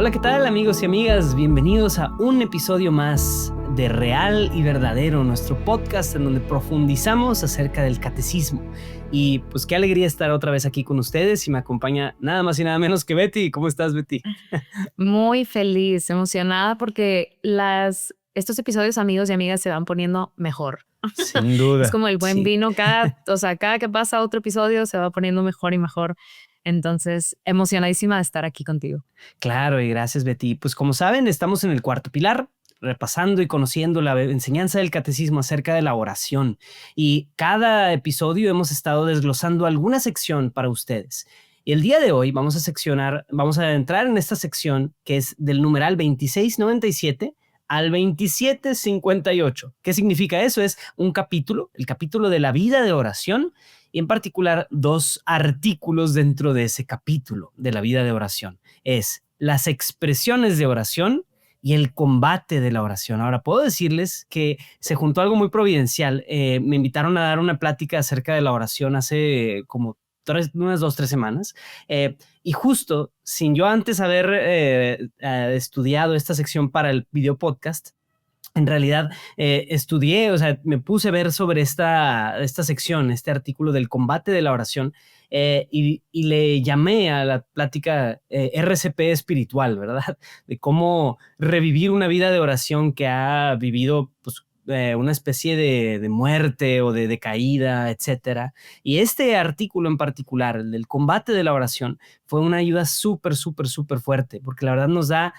Hola, ¿qué tal amigos y amigas? Bienvenidos a un episodio más de Real y Verdadero, nuestro podcast en donde profundizamos acerca del catecismo. Y pues qué alegría estar otra vez aquí con ustedes y me acompaña nada más y nada menos que Betty. ¿Cómo estás, Betty? Muy feliz, emocionada porque estos episodios, amigos y amigas, se van poniendo mejor. Sin Es duda, como el buen sí. vino, cada que pasa otro episodio se va poniendo mejor y mejor. Entonces, emocionadísima de estar aquí contigo. Claro, y gracias, Betty. Pues como saben, estamos en el cuarto pilar, repasando y conociendo la enseñanza del catecismo acerca de la oración. Y cada episodio hemos estado desglosando alguna sección para ustedes. Y el día de hoy vamos a entrar en esta sección que es del numeral 2697 al 2758. ¿Qué significa eso? Es un capítulo, el capítulo de la vida de oración, y en particular dos artículos dentro de ese capítulo de la vida de oración. Es las expresiones de oración y el combate de la oración. Ahora, puedo decirles que se juntó algo muy providencial. Me invitaron a dar una plática acerca de la oración hace como unas 2, 3 semanas. Y justo, sin yo antes haber estudiado esta sección para el video podcast, en realidad estudié, o sea, me puse a ver sobre esta sección, este artículo del combate de la oración, y le llamé a la plática RCP espiritual, ¿verdad? De cómo revivir una vida de oración que ha vivido, pues, una especie de muerte o de decaída, etcétera. Y este artículo en particular, el del combate de la oración, fue una ayuda súper, súper, súper fuerte, porque la verdad nos da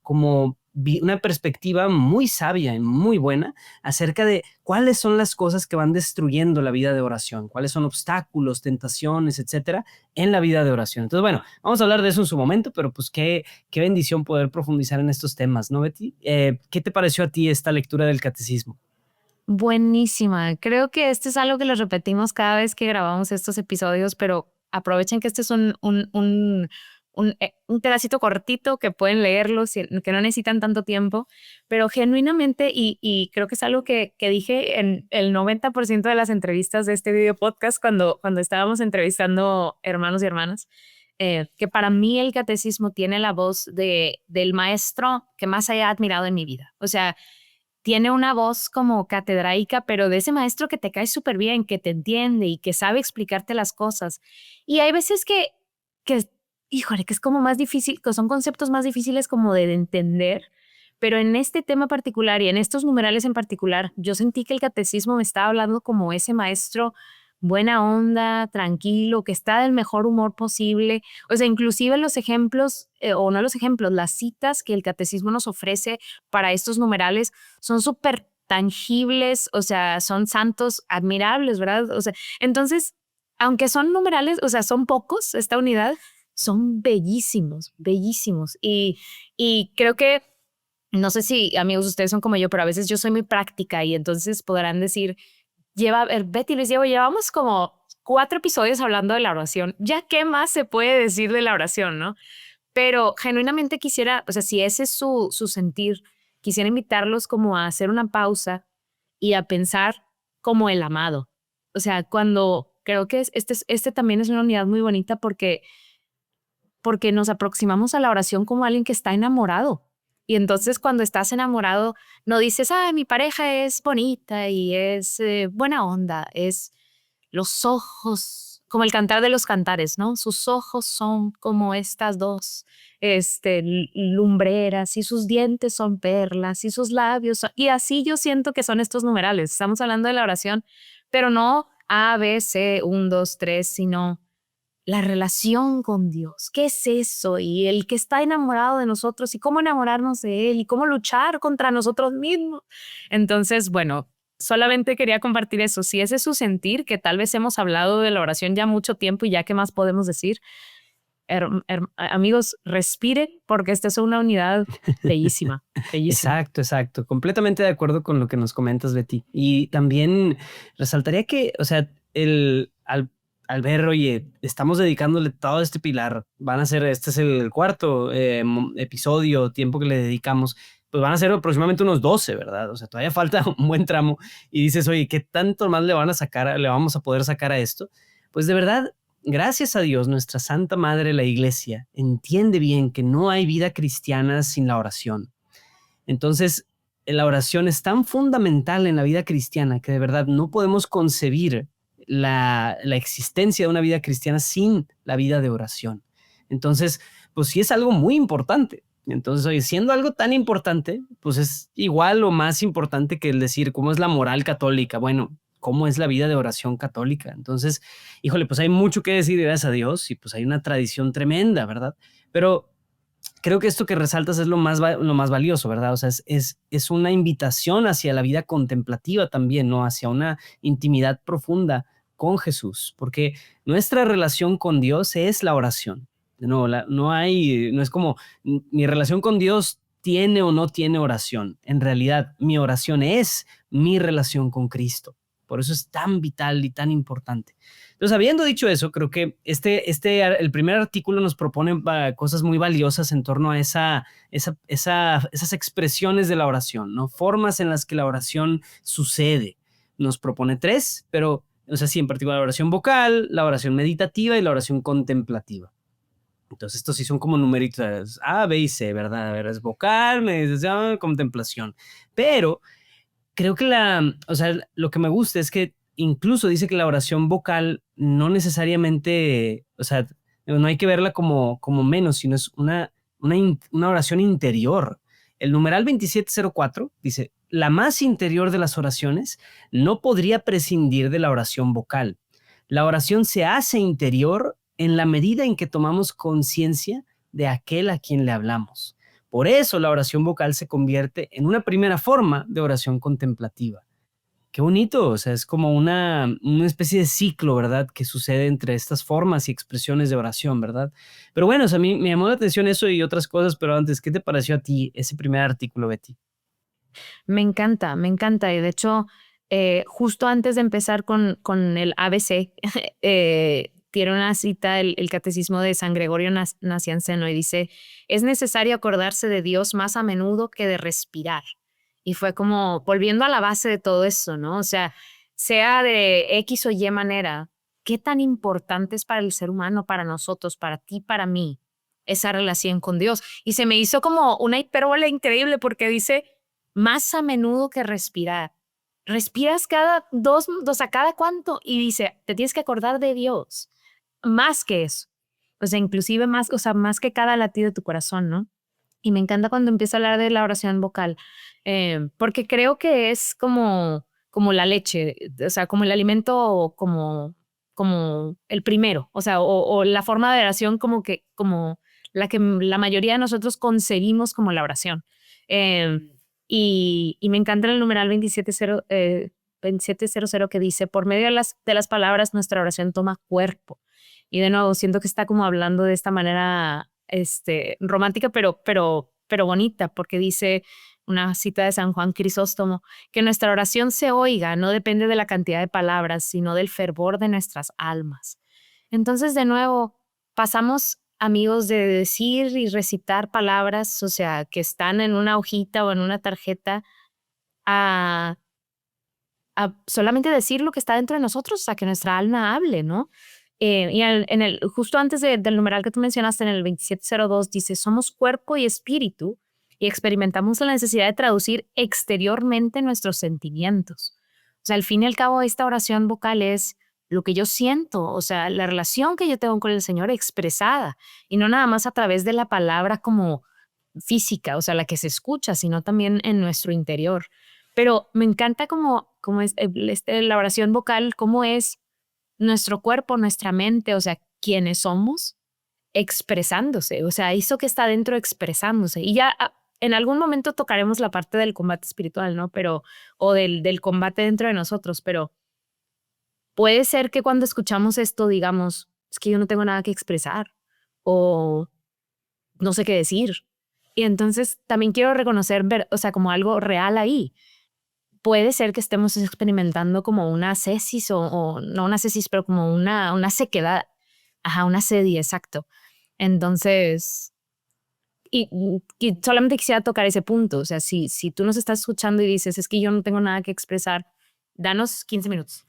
como una perspectiva muy sabia y muy buena acerca de cuáles son las cosas que van destruyendo la vida de oración, cuáles son obstáculos, tentaciones, etcétera, en la vida de oración. Entonces, bueno, vamos a hablar de eso en su momento, pero pues qué bendición poder profundizar en estos temas, ¿no, Betty? ¿Qué te pareció a ti esta lectura del catecismo? Buenísima. Creo que este es algo que lo repetimos cada vez que grabamos estos episodios, pero aprovechen que este es un pedacito cortito que pueden leerlo, que no necesitan tanto tiempo, pero genuinamente, y creo que es algo que dije en el 90% de las entrevistas de este video podcast cuando estábamos entrevistando hermanos y hermanas, que para mí el catecismo tiene la voz del maestro que más haya admirado en mi vida. O sea, tiene una voz como catedraica, pero de ese maestro que te cae súper bien, que te entiende y que sabe explicarte las cosas. Y hay veces que, híjole, que es como más difícil, que son conceptos más difíciles como de entender, pero en este tema particular y en estos numerales en particular, yo sentí que el catecismo me estaba hablando como ese maestro buena onda, tranquilo, que está del mejor humor posible. O sea, inclusive los ejemplos, o no los ejemplos, las citas que el catecismo nos ofrece para estos numerales son súper tangibles, o sea, son santos admirables, ¿verdad? O sea, entonces, aunque son numerales, o sea, son pocos, esta unidad, son bellísimos, bellísimos. Y creo que, no sé si amigos ustedes son como yo, pero a veces yo soy muy práctica y entonces podrán decir, Betty y Luis Diego, llevamos como 4 episodios hablando de la oración. ¿Ya qué más se puede decir de la oración, no? Pero genuinamente quisiera, o sea, si ese es su sentir, quisiera invitarlos como a hacer una pausa y a pensar como el amado. O sea, cuando creo que este también es una unidad muy bonita porque nos aproximamos a la oración como alguien que está enamorado. Y entonces cuando estás enamorado, no dices, ay, mi pareja es bonita y es buena onda, es los ojos, como el cantar de los cantares, ¿no? Sus ojos son como estas dos lumbreras y sus dientes son perlas y sus labios y así yo siento que son estos numerales. Estamos hablando de la oración, pero no A, B, C, 1, 2, 3, sino la relación con Dios. ¿Qué es eso? Y el que está enamorado de nosotros y cómo enamorarnos de Él y cómo luchar contra nosotros mismos. Entonces, bueno, solamente quería compartir eso. Si ese es su sentir, que tal vez hemos hablado de la oración ya mucho tiempo y ya qué más podemos decir, amigos, respiren porque esta es una unidad bellísima, bellísima. Exacto, exacto. Completamente de acuerdo con lo que nos comentas, Betty. Y también resaltaría que, o sea, al ver, oye, estamos dedicándole todo este pilar, este es el cuarto episodio, tiempo que le dedicamos, pues van a ser aproximadamente unos 12, ¿verdad? O sea, todavía falta un buen tramo y dices, oye, ¿qué tanto más le vamos a poder sacar a esto? Pues de verdad, gracias a Dios, nuestra Santa Madre, la Iglesia, entiende bien que no hay vida cristiana sin la oración. Entonces, la oración es tan fundamental en la vida cristiana que de verdad no podemos concebir la existencia de una vida cristiana sin la vida de oración. Entonces, pues sí es algo muy importante. Entonces, oye, siendo algo tan importante, pues es igual o más importante que el decir cómo es la moral católica. Bueno, cómo es la vida de oración católica. Entonces, híjole, pues hay mucho que decir, gracias a Dios, y pues hay una tradición tremenda, ¿verdad? Pero creo que esto que resaltas es lo más valioso, ¿verdad? O sea, es una invitación hacia la vida contemplativa también, ¿no? Hacia una intimidad profunda con Jesús, porque nuestra relación con Dios es la oración. No es como mi relación con Dios tiene o no tiene oración. En realidad, mi oración es mi relación con Cristo. Por eso es tan vital y tan importante. Entonces, habiendo dicho eso, creo que el primer artículo nos propone cosas muy valiosas en torno a esas expresiones de la oración, ¿no? Formas en las que la oración sucede. Nos propone tres, pero, o sea, sí, en particular la oración vocal, la oración meditativa y la oración contemplativa. Entonces, estos sí son como numeritos A, B y C, ¿verdad? A ver, es vocal, meditación, contemplación. Pero creo que o sea, lo que me gusta es que incluso dice que la oración vocal no necesariamente, o sea, no hay que verla como menos, sino es una oración interior. El numeral 2704 dice, la más interior de las oraciones no podría prescindir de la oración vocal. La oración se hace interior en la medida en que tomamos conciencia de aquel a quien le hablamos. Por eso la oración vocal se convierte en una primera forma de oración contemplativa. Qué bonito, o sea, es como una especie de ciclo, ¿verdad? Que sucede entre estas formas y expresiones de oración, ¿verdad? Pero bueno, o sea, a mí me llamó la atención eso y otras cosas, pero antes, ¿qué te pareció a ti ese primer artículo, Betty? Me encanta, me encanta. Y de hecho, justo antes de empezar con el ABC, tiene una cita el Catecismo de San Gregorio Nacianceno y dice, es necesario acordarse de Dios más a menudo que de respirar. Y fue como volviendo a la base de todo eso, ¿no? O sea de X o Y manera, ¿qué tan importante es para el ser humano, para nosotros, para ti, para mí, esa relación con Dios? Y se me hizo como una hipérbole increíble porque dice, más a menudo que respirar. Respiras cada o sea, cada cuánto, y dice, te tienes que acordar de Dios, más que eso. O sea, inclusive más, o sea, más que cada latido de tu corazón, ¿no? Y me encanta cuando empieza a hablar de la oración vocal, porque creo que es como la leche, o sea, como el alimento, como el primero, o sea, o la forma de oración como la que la mayoría de nosotros concebimos como la oración. Y me encanta el numeral 2700 que dice, por medio de las palabras nuestra oración toma cuerpo. Y de nuevo, siento que está como hablando de esta manera romántica, pero bonita, porque dice una cita de San Juan Crisóstomo, que nuestra oración se oiga no depende de la cantidad de palabras, sino del fervor de nuestras almas. Entonces, de nuevo, pasamos, amigos, de decir y recitar palabras, o sea, que están en una hojita o en una tarjeta, a, a solamente decir lo que está dentro de nosotros, a que nuestra alma hable, ¿no? Y justo antes del numeral que tú mencionaste, en el 2702, dice, somos cuerpo y espíritu y experimentamos la necesidad de traducir exteriormente nuestros sentimientos. O sea, al fin y al cabo, esta oración vocal es lo que yo siento, o sea, la relación que yo tengo con el Señor expresada, y no nada más a través de la palabra como física, o sea, la que se escucha, sino también en nuestro interior. Pero me encanta como es la oración vocal, cómo es nuestro cuerpo, nuestra mente, o sea, quiénes somos, expresándose, o sea, eso que está dentro expresándose. Y ya en algún momento tocaremos la parte del combate espiritual, ¿no? O del combate dentro de nosotros, pero puede ser que cuando escuchamos esto digamos, es que yo no tengo nada que expresar o no sé qué decir. Y entonces también quiero reconocer, o sea, como algo real ahí. Puede ser que estemos experimentando como una cesis o no una cesis, pero como una sequedad. Ajá, una sedia, exacto. Entonces, y solamente quisiera tocar ese punto. O sea, si tú nos estás escuchando y dices, es que yo no tengo nada que expresar, danos 15 minutos.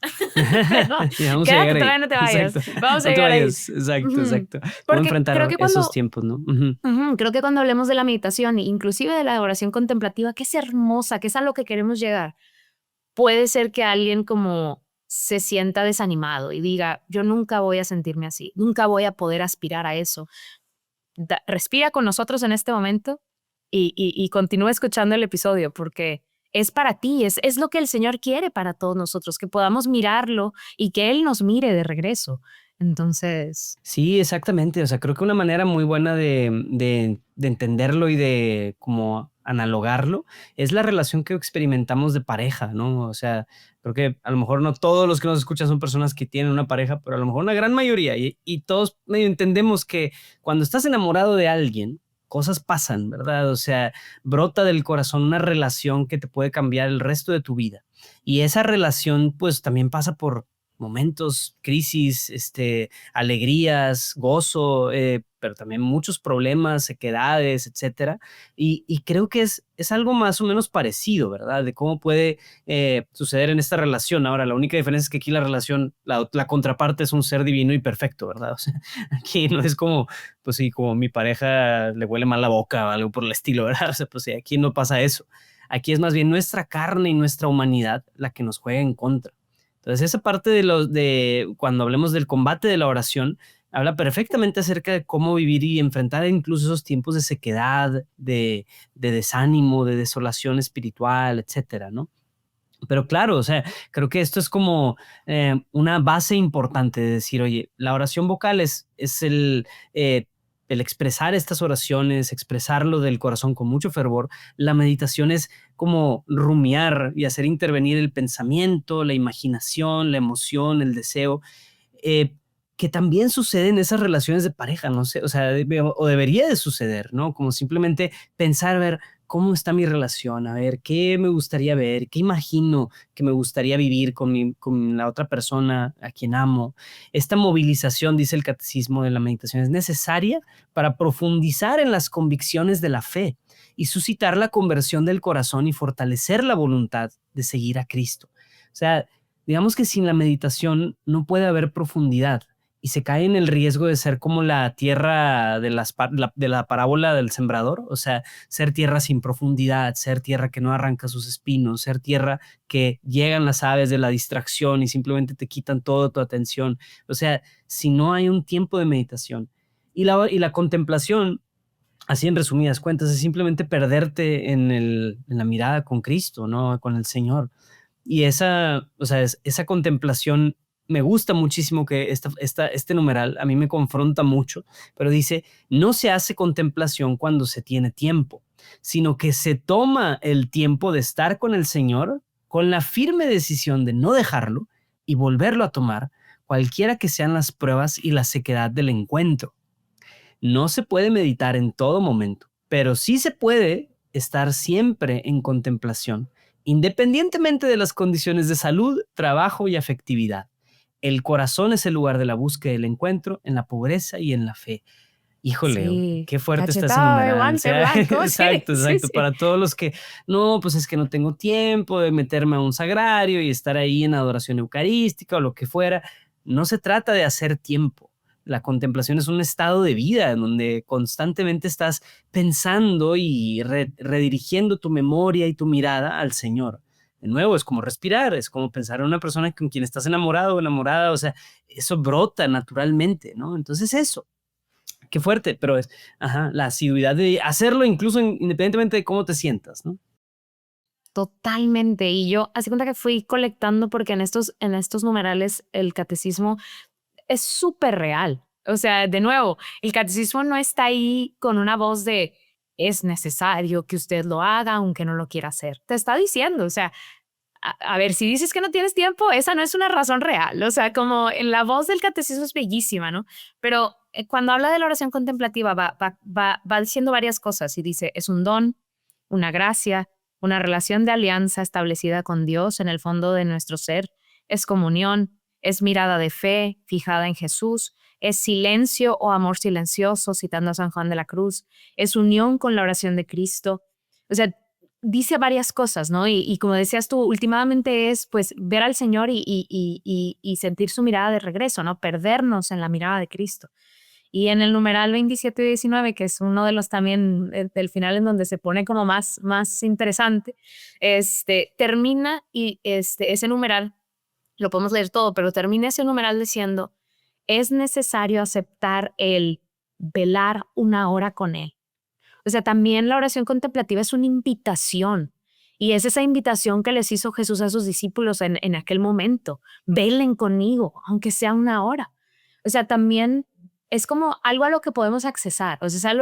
Y vamos a Quédate, llegar ahí. todavía no te vayas. Exacto. Vamos a No te llegar ahí. vayas. Exacto, Ujú. exacto. ¿Cómo Porque enfrentar creo que esos tiempos, no? Ujú. creo que cuando hablemos de la meditación, inclusive de la oración contemplativa, que es hermosa, que es a lo que queremos llegar, puede ser que alguien como se sienta desanimado y diga, yo nunca voy a sentirme así, nunca voy a poder aspirar a eso. Respira con nosotros en este momento y continúa escuchando el episodio porque es para ti, es lo que el Señor quiere para todos nosotros, que podamos mirarlo y que Él nos mire de regreso. Entonces, Sí, exactamente. O sea, creo que una manera muy buena de entenderlo y de como analogarlo es la relación que experimentamos de pareja, ¿no? O sea, creo que a lo mejor no todos los que nos escuchan son personas que tienen una pareja, pero a lo mejor una gran mayoría. Y todos medio entendemos que cuando estás enamorado de alguien, cosas pasan, ¿verdad? O sea, brota del corazón una relación que te puede cambiar el resto de tu vida. Y esa relación, pues también pasa por momentos, crisis, alegrías, gozo, pero también muchos problemas, sequedades, etcétera. Y creo que es algo más o menos parecido, ¿verdad? De cómo puede suceder en esta relación. Ahora, la única diferencia es que aquí la relación, la contraparte es un ser divino y perfecto, ¿verdad? O sea, aquí no es como, pues sí, como mi pareja le huele mal la boca o algo por el estilo, ¿verdad? O sea, pues sí, aquí no pasa eso. Aquí es más bien nuestra carne y nuestra humanidad la que nos juega en contra. Entonces, esa parte de cuando hablemos del combate de la oración, habla perfectamente acerca de cómo vivir y enfrentar incluso esos tiempos de sequedad, de desánimo, de desolación espiritual, etcétera, ¿no? Pero claro, o sea, creo que esto es como una base importante de decir, oye, la oración vocal es el expresar estas oraciones, expresarlo del corazón con mucho fervor. La meditación es como rumiar y hacer intervenir el pensamiento, la imaginación, la emoción, el deseo, eh, que también sucede en esas relaciones de pareja, no sé, o sea, o debería de suceder, ¿no? Como simplemente pensar, a ver, ¿cómo está mi relación? A ver, ¿qué me gustaría ver? ¿Qué imagino que me gustaría vivir con la otra persona a quien amo? Esta movilización, dice el catecismo de la meditación, es necesaria para profundizar en las convicciones de la fe y suscitar la conversión del corazón y fortalecer la voluntad de seguir a Cristo. O sea, digamos que sin la meditación no puede haber profundidad y se cae en el riesgo de ser como la tierra de la parábola del sembrador, o sea, ser tierra sin profundidad, ser tierra que no arranca sus espinos, ser tierra que llegan las aves de la distracción y simplemente te quitan toda tu atención. O sea, si no hay un tiempo de meditación y la contemplación, así en resumidas cuentas, es simplemente perderte en la mirada con Cristo, ¿no? Con el Señor. Y esa, o sea, esa contemplación me gusta muchísimo que este numeral a mí me confronta mucho, pero dice, no se hace contemplación cuando se tiene tiempo, sino que se toma el tiempo de estar con el Señor con la firme decisión de no dejarlo y volverlo a tomar, cualquiera que sean las pruebas y la sequedad del encuentro. No se puede meditar en todo momento, pero sí se puede estar siempre en contemplación, independientemente de las condiciones de salud, trabajo y afectividad. El corazón es el lugar de la búsqueda del encuentro en la pobreza y en la fe. Híjole, sí, qué fuerte está ese cachetado de numeral. O guante sea, blanco, sí, exacto, sí, exacto. sí. Para todos los que, no, pues es que no tengo tiempo de meterme a un sagrario y estar ahí en adoración eucarística o lo que fuera. No se trata de hacer tiempo. La contemplación es un estado de vida en donde constantemente estás pensando y redirigiendo tu memoria y tu mirada al Señor. De nuevo, es como respirar, es como pensar en una persona con quien estás enamorado o enamorada, o sea, eso brota naturalmente, ¿no? Entonces eso, qué fuerte, pero es, ajá, la asiduidad de hacerlo incluso independientemente de cómo te sientas, ¿no? Totalmente. Y yo, así cuenta que fui colectando porque en estos numerales el catecismo es súper real. O sea, de nuevo, el catecismo no está ahí con una voz de es necesario que usted lo haga aunque no lo quiera hacer. Te está diciendo, o sea, a ver, si dices que no tienes tiempo, esa no es una razón real. O sea, como en la voz del catecismo es bellísima, ¿no? Pero cuando habla de la oración contemplativa va diciendo varias cosas y dice, es un don, una gracia, una relación de alianza establecida con Dios en el fondo de nuestro ser, es comunión, es mirada de fe fijada en Jesús, es silencio o amor silencioso, citando a San Juan de la Cruz, es unión con la oración de Cristo. O sea, dice varias cosas, ¿no? Y como decías tú, últimamente es pues ver al Señor y sentir su mirada de regreso, ¿no? Perdernos en la mirada de Cristo. Y en el numeral 27 y 19, que es uno de los también del final en donde se pone como más interesante, termina y ese numeral, lo podemos leer todo, pero termina ese numeral diciendo, es necesario aceptar el velar una hora con Él. O sea, también la oración contemplativa es una invitación. Y es esa invitación que les hizo Jesús a sus discípulos en aquel momento. Velen conmigo, aunque sea una hora. O sea, también es como algo a lo que podemos accesar. O sea,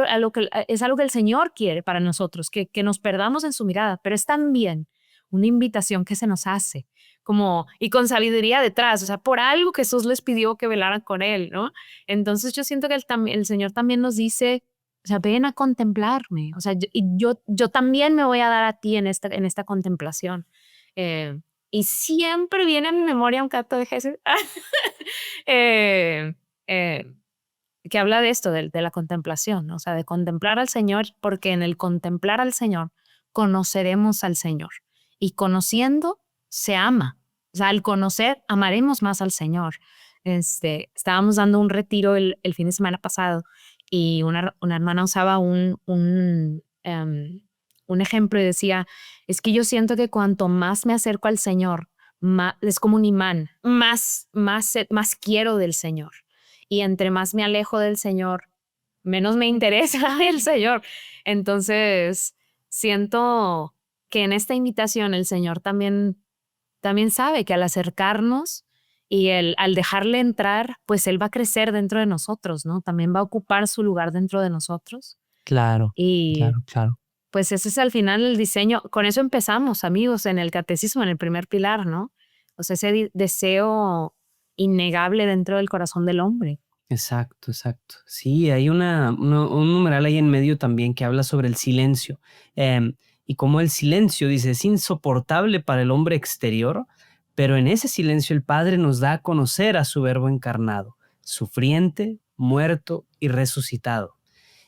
es algo que el Señor quiere para nosotros, que nos perdamos en su mirada, pero es también una invitación que se nos hace, como, y con sabiduría detrás. O sea, por algo Jesús les pidió que velaran con Él, ¿no? Entonces yo siento que el Señor también nos dice, o sea, ven a contemplarme. O sea, yo también me voy a dar a ti en esta contemplación. Eh, y siempre viene a mi memoria un canto de Jesús eh, eh, que habla de esto, de la contemplación, ¿no? O sea, de contemplar al Señor, porque en el contemplar al Señor conoceremos al Señor. Y conociendo se ama. O sea, al conocer, amaremos más al Señor. Estábamos dando un retiro el fin de semana pasado y una hermana usaba un ejemplo y decía, es que yo siento que cuanto más me acerco al Señor, es como un imán, más quiero del Señor. Y entre más me alejo del Señor, menos me interesa el Señor. Entonces, siento que en esta invitación el Señor también sabe que al acercarnos y al dejarle entrar, pues Él va a crecer dentro de nosotros, ¿no? También va a ocupar su lugar dentro de nosotros. Claro, Y claro, claro. pues ese es al final el diseño. Con eso empezamos, amigos, en el catecismo, en el primer pilar, ¿no? O sea, ese deseo innegable dentro del corazón del hombre. Exacto, exacto. Sí, hay un numeral ahí en medio también que habla sobre el silencio. Y como el silencio, dice, es insoportable para el hombre exterior, pero en ese silencio el Padre nos da a conocer a su Verbo encarnado, sufriente, muerto y resucitado.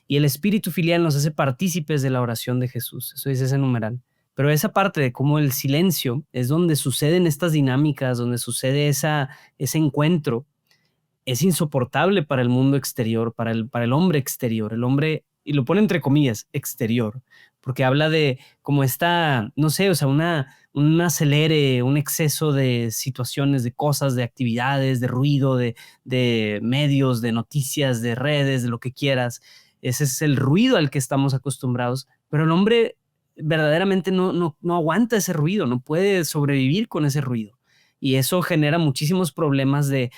Y el Espíritu filial nos hace partícipes de la oración de Jesús. Eso dice ese numeral. Pero esa parte de cómo el silencio es donde suceden estas dinámicas, donde sucede ese encuentro, es insoportable para el mundo exterior, para el hombre exterior, el hombre, y lo pone entre comillas, exterior, porque habla de como esta, no sé, o sea, un acelere, un exceso de situaciones, de cosas, de actividades, de ruido, de medios, de noticias, de redes, de lo que quieras. Ese es el ruido al que estamos acostumbrados, pero el hombre verdaderamente no aguanta ese ruido, no puede sobrevivir con ese ruido. Y eso genera muchísimos problemas de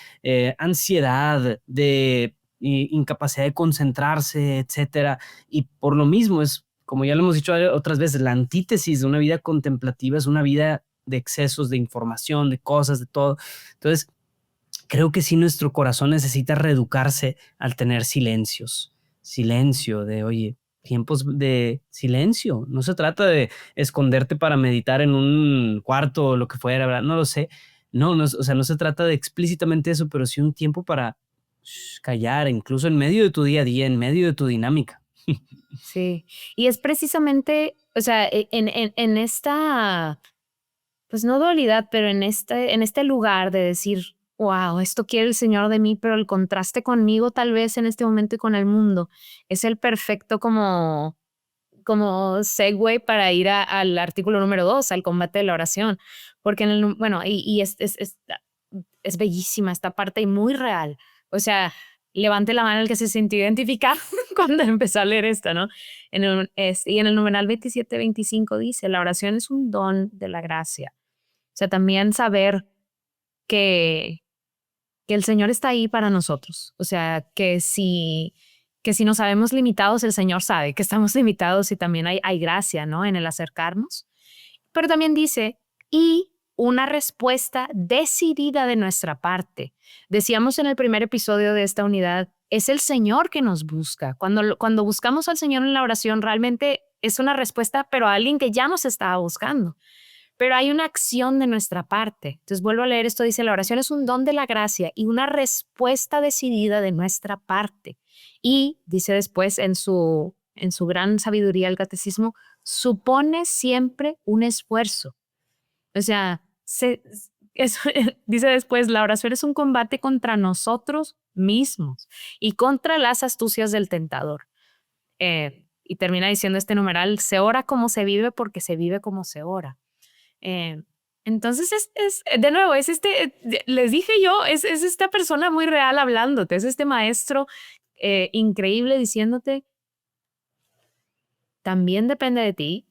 ansiedad, de incapacidad de concentrarse, etcétera. Y por lo mismo es, como ya lo hemos dicho otras veces, la antítesis de una vida contemplativa es una vida de excesos, de información, de cosas, de todo. Entonces, creo que sí nuestro corazón necesita reeducarse al tener silencio de, oye, tiempos de silencio. No se trata de esconderte para meditar en un cuarto o lo que fuera, ¿verdad? No lo sé. No, o sea, no se trata de explícitamente eso, pero sí un tiempo para callar, incluso en medio de tu día a día, en medio de tu dinámica. Sí, y es precisamente, o sea, en esta, pues no dualidad, pero en este lugar de decir, wow, esto quiere el Señor de mí, pero el contraste conmigo tal vez en este momento y con el mundo es el perfecto como segue para ir al artículo número 2, al combate de la oración, porque bueno, y es bellísima esta parte y muy real. O sea, levante la mano el que se sintió identificado cuando empezó a leer esto, ¿no? Y en el numeral 27-25 dice, la oración es un don de la gracia. O sea, también saber que el Señor está ahí para nosotros. O sea, que si nos sabemos limitados, el Señor sabe que estamos limitados y también hay gracia, ¿no? En el acercarnos. Pero también dice, y una respuesta decidida de nuestra parte. Decíamos en el primer episodio de esta unidad, es el Señor que nos busca. Cuando buscamos al Señor en la oración, realmente es una respuesta, pero a alguien que ya nos estaba buscando. Pero hay una acción de nuestra parte. Entonces vuelvo a leer esto, dice, la oración es un don de la gracia y una respuesta decidida de nuestra parte. Y dice después en su gran sabiduría el catecismo, supone siempre un esfuerzo. O sea, dice después, la oración es un combate contra nosotros mismos y contra las astucias del tentador. Y termina diciendo este numeral, se ora como se vive porque se vive como se ora. Entonces de nuevo, les dije yo, es esta persona muy real hablándote, es este maestro increíble diciéndote, también depende de ti.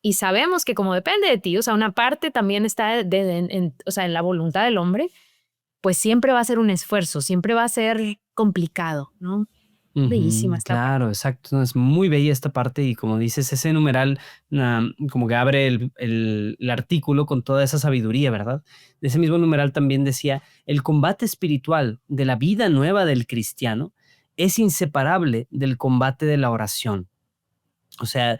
Y sabemos que como depende de ti, o sea, una parte también está o sea, en la voluntad del hombre, pues siempre va a ser un esfuerzo, siempre va a ser complicado, ¿no? Bellísima esta parte. Claro, exacto. No, es muy bella esta parte y como dices, ese numeral como que abre el artículo con toda esa sabiduría, ¿verdad? Ese mismo numeral también decía, el combate espiritual de la vida nueva del cristiano es inseparable del combate de la oración. O sea,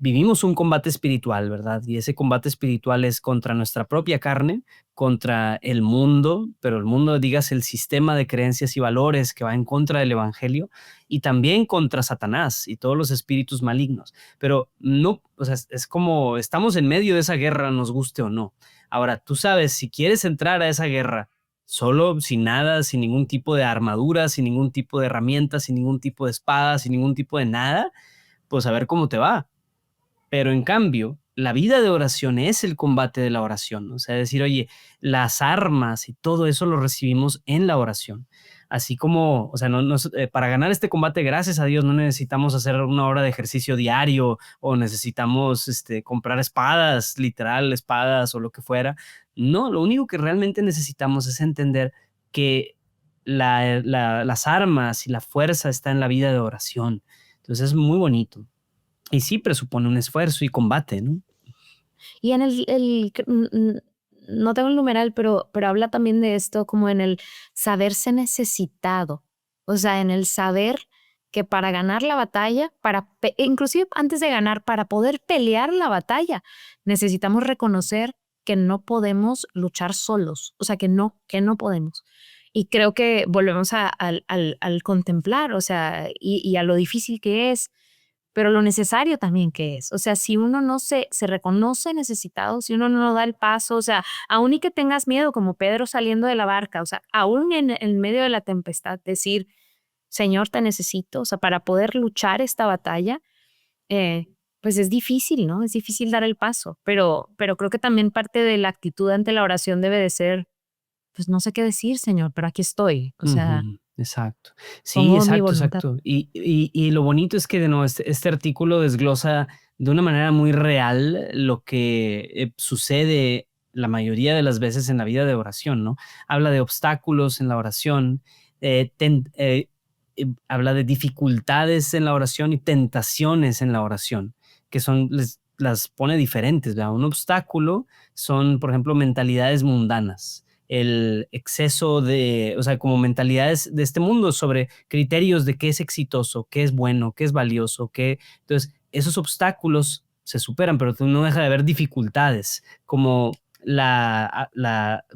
vivimos un combate espiritual, ¿verdad? Y ese combate espiritual es contra nuestra propia carne, contra el mundo, pero el mundo, digas, el sistema de creencias y valores que va en contra del evangelio, y también contra Satanás y todos los espíritus malignos. Pero no, o sea, es como estamos en medio de esa guerra, nos guste o no. Ahora, tú sabes, si quieres entrar a esa guerra solo, sin nada, sin ningún tipo de armadura, sin ningún tipo de herramienta, sin ningún tipo de espada, sin ningún tipo de nada, pues a ver cómo te va. Pero en cambio, la vida de oración es el combate de la oración. O sea, decir, oye, las armas y todo eso lo recibimos en la oración. Así como, o sea, para ganar este combate, gracias a Dios, no necesitamos hacer una hora de ejercicio diario o necesitamos comprar espadas, literal, espadas o lo que fuera. No, lo único que realmente necesitamos es entender que las armas y la fuerza está en la vida de oración. Entonces es muy bonito. Y sí presupone un esfuerzo y combate, ¿no? Y en no tengo el numeral, pero habla también de esto como en el saberse necesitado. O sea, en el saber que para ganar la batalla, inclusive antes de ganar, para poder pelear la batalla, necesitamos reconocer que no podemos luchar solos. O sea, que no podemos. Y creo que volvemos al contemplar, o sea, y a lo difícil que es, pero lo necesario también que es. O sea, si uno no se reconoce necesitado, si uno no da el paso, o sea, aún y que tengas miedo, como Pedro saliendo de la barca, o sea, aún en medio de la tempestad, decir, Señor, te necesito, o sea, para poder luchar esta batalla, pues es difícil, ¿no? Es difícil dar el paso, pero creo que también parte de la actitud ante la oración debe de ser, pues no sé qué decir, Señor, pero aquí estoy, o sea, Ujú, exacto. Sí, pongo mi exacto, voluntad. exacto. Y lo bonito es que de nuevo este artículo desglosa de una manera muy real lo que sucede la mayoría de las veces en la vida de oración, ¿no? Habla de obstáculos en la oración, habla de dificultades en la oración y tentaciones en la oración, que las pone diferentes, ¿verdad? Un obstáculo son, por ejemplo, mentalidades mundanas, el exceso de, o sea, como mentalidades de este mundo sobre criterios de qué es exitoso, qué es bueno, qué es valioso, qué. Entonces, esos obstáculos se superan, pero no deja de haber dificultades, como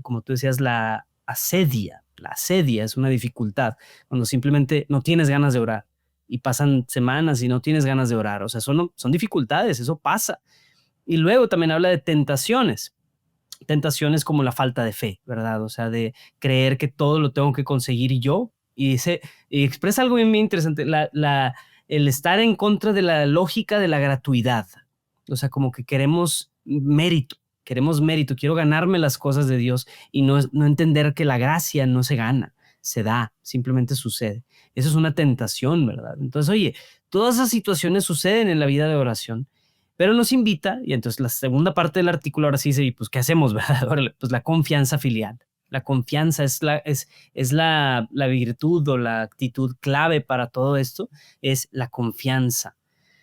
como tú decías, la asedia. La asedia es una dificultad, cuando simplemente no tienes ganas de orar y pasan semanas y no tienes ganas de orar. O sea, son dificultades, eso pasa. Y luego también habla de tentaciones. Tentaciones como la falta de fe, ¿verdad? O sea, de creer que todo lo tengo que conseguir yo. Y expresa algo bien, bien interesante, el estar en contra de la lógica de la gratuidad. O sea, como que queremos mérito, quiero ganarme las cosas de Dios y no entender que la gracia no se gana, se da, simplemente sucede. Eso es una tentación, ¿verdad? Entonces, oye, todas esas situaciones suceden en la vida de oración, pero nos invita, y entonces la segunda parte del artículo ahora sí dice, pues, ¿qué hacemos, verdad? Órale, pues la confianza filial. La confianza es la virtud o la actitud clave para todo esto, es la confianza.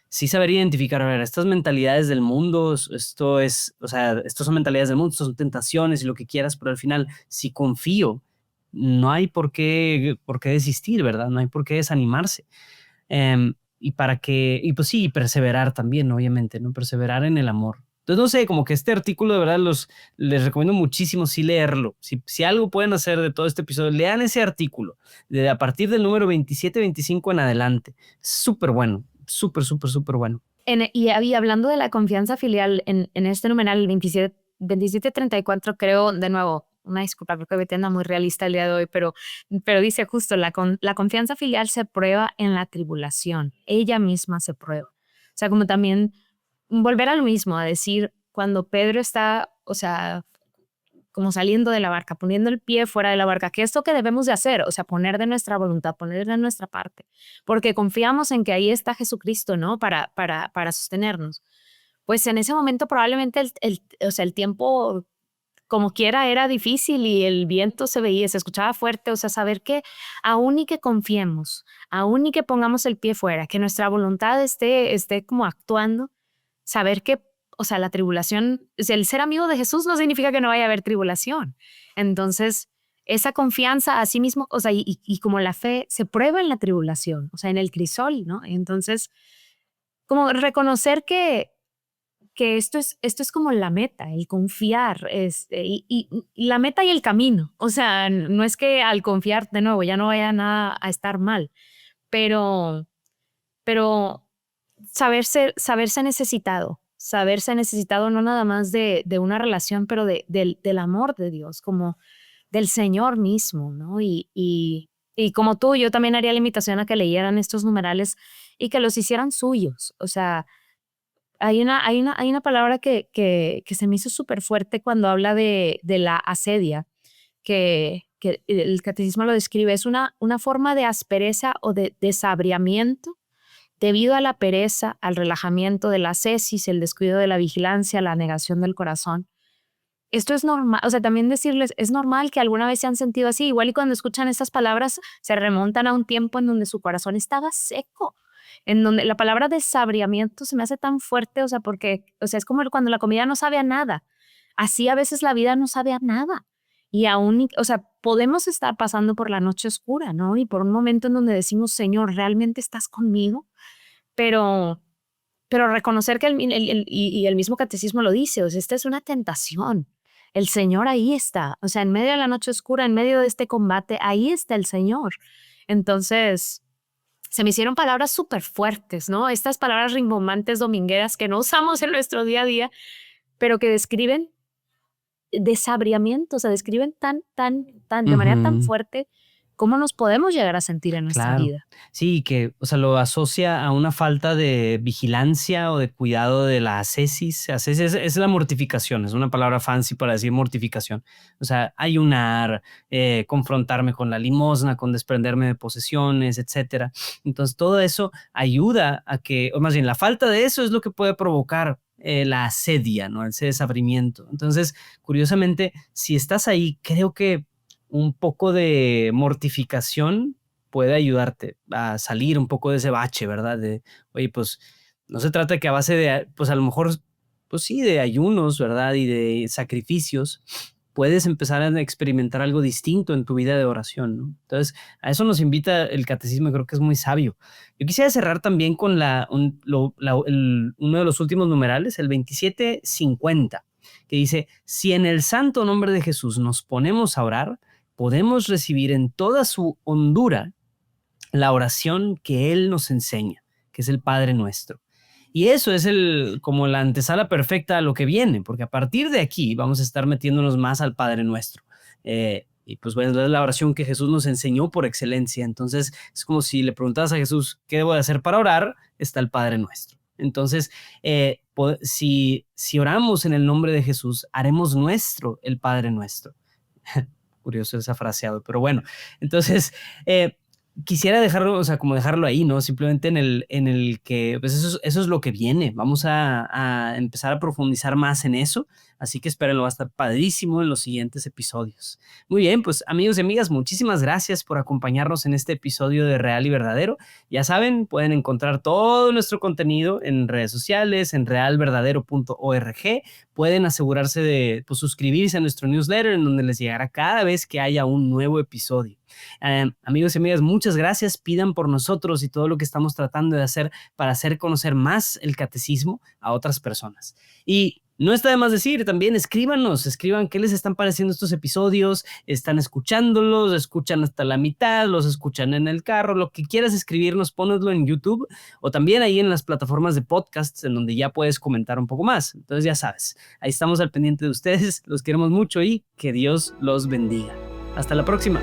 Sí saber identificar, a ver, estas mentalidades del mundo, o sea, estos son mentalidades del mundo, estos son tentaciones y lo que quieras, pero al final, si confío, no hay por qué desistir, ¿verdad? No hay por qué desanimarse. Y pues sí, perseverar también, obviamente, ¿no? Perseverar en el amor. Entonces, no sé, como que este artículo de verdad les recomiendo muchísimo sí leerlo. Si algo pueden hacer de todo este episodio, lean ese artículo, a partir del número 27, 25 en adelante. Súper bueno, súper, súper, súper bueno. Y hablando de la confianza filial, en este numeral 2734, creo, de nuevo, una disculpa, creo que Betty anda muy realista el día de hoy, pero dice justo, la confianza filial se prueba en la tribulación, ella misma se prueba. O sea, como también volver a lo mismo, a decir, cuando Pedro está, o sea, como saliendo de la barca, poniendo el pie fuera de la barca, ¿qué es lo que debemos de hacer? O sea, poner de nuestra voluntad, poner de nuestra parte, porque confiamos en que ahí está Jesucristo, ¿no? Para sostenernos. Pues en ese momento probablemente o sea, el tiempo como quiera era difícil y el viento se veía, se escuchaba fuerte, o sea, saber que aún y que confiemos, aún y que pongamos el pie fuera, que nuestra voluntad esté como actuando, saber que, o sea, la tribulación, o sea, el ser amigo de Jesús no significa que no vaya a haber tribulación. Entonces, esa confianza a sí mismo, o sea, y como la fe se prueba en la tribulación, o sea, en el crisol, ¿no? Entonces, como reconocer que esto es como la meta, el confiar, y la meta y el camino. O sea, no es que al confiar de nuevo ya no vaya nada a estar mal, pero, pero saberse necesitado no nada más de una relación, pero del amor de Dios, como del Señor mismo, ¿no? Y como tú, yo también haría la invitación a que leyeran estos numerales y que los hicieran suyos. O sea, hay una palabra que se me hizo súper fuerte cuando habla de la asedia, que el catecismo lo describe. Es una forma de aspereza o de desabriamiento debido a la pereza, al relajamiento de la ascesis, el descuido de la vigilancia, la negación del corazón. Esto es normal, o sea, también decirles, es normal que alguna vez se han sentido así, igual y cuando escuchan estas palabras se remontan a un tiempo en donde su corazón estaba seco, en donde la palabra desabriamiento se me hace tan fuerte, o sea, porque, o sea, es como cuando la comida no sabe a nada, así a veces la vida no sabe a nada. Y aún, o sea, podemos estar pasando por la noche oscura, ¿no? Y por un momento en donde decimos, Señor, ¿realmente estás conmigo? Pero, pero reconocer que y el mismo catecismo lo dice, o sea, esta es una tentación. El Señor ahí está, o sea, en medio de la noche oscura, en medio de este combate, ahí está el Señor. Entonces, se me hicieron palabras súper fuertes, ¿no? Estas palabras rimbombantes domingueras que no usamos en nuestro día a día, pero que describen desabriamiento, o sea, describen de manera tan Ujú. fuerte cómo nos podemos llegar a sentir en nuestra Claro. vida. Sí, que, o sea, lo asocia a una falta de vigilancia o de cuidado de la ascesis. Ascesis es la mortificación, es una palabra fancy para decir mortificación. O sea, ayunar, confrontarme con la limosna, con desprenderme de posesiones, etcétera. Entonces, todo eso ayuda a que, o más bien, la falta de eso es lo que puede provocar la asedia, ¿no? Ese desabrimiento. Entonces, curiosamente, si estás ahí, creo que un poco de mortificación puede ayudarte a salir un poco de ese bache, ¿verdad? De, oye, pues no se trata que a base de, pues a lo mejor, pues sí, de ayunos, ¿verdad? Y de sacrificios, puedes empezar a experimentar algo distinto en tu vida de oración, ¿no? Entonces, a eso nos invita el catecismo y creo que es muy sabio. Yo quisiera cerrar también con uno de los últimos numerales, el 2750, que dice, si en el santo nombre de Jesús nos ponemos a orar, podemos recibir en toda su hondura la oración que Él nos enseña, que es el Padre Nuestro. Y eso es como la antesala perfecta a lo que viene, porque a partir de aquí vamos a estar metiéndonos más al Padre Nuestro. Y pues bueno, es la oración que Jesús nos enseñó por excelencia. Entonces es como si le preguntas a Jesús, ¿qué debo de hacer para orar? Está el Padre Nuestro. Entonces, si oramos en el nombre de Jesús, haremos nuestro el Padre Nuestro. Curioso esa fraseado, pero bueno, entonces quisiera dejarlo, o sea, como dejarlo ahí, ¿no? Simplemente en el que, pues eso es lo que viene. Vamos a empezar a profundizar más en eso. Así que espérenlo, va a estar padrísimo en los siguientes episodios. Muy bien, pues amigos y amigas, muchísimas gracias por acompañarnos en este episodio de Real y Verdadero. Ya saben, pueden encontrar todo nuestro contenido en redes sociales, en realverdadero.org. Pueden asegurarse de pues, suscribirse a nuestro newsletter en donde les llegará cada vez que haya un nuevo episodio. Amigos y amigas, muchas gracias. Pidan por nosotros y todo lo que estamos tratando de hacer para hacer conocer más el catecismo a otras personas. Y No está de más decir, también escriban qué les están pareciendo estos episodios, están escuchándolos, escuchan hasta la mitad, los escuchan en el carro, lo que quieras escribirnos, ponedlo en YouTube o también ahí en las plataformas de podcasts en donde ya puedes comentar un poco más. Entonces ya sabes, ahí estamos al pendiente de ustedes, los queremos mucho y que Dios los bendiga. Hasta la próxima.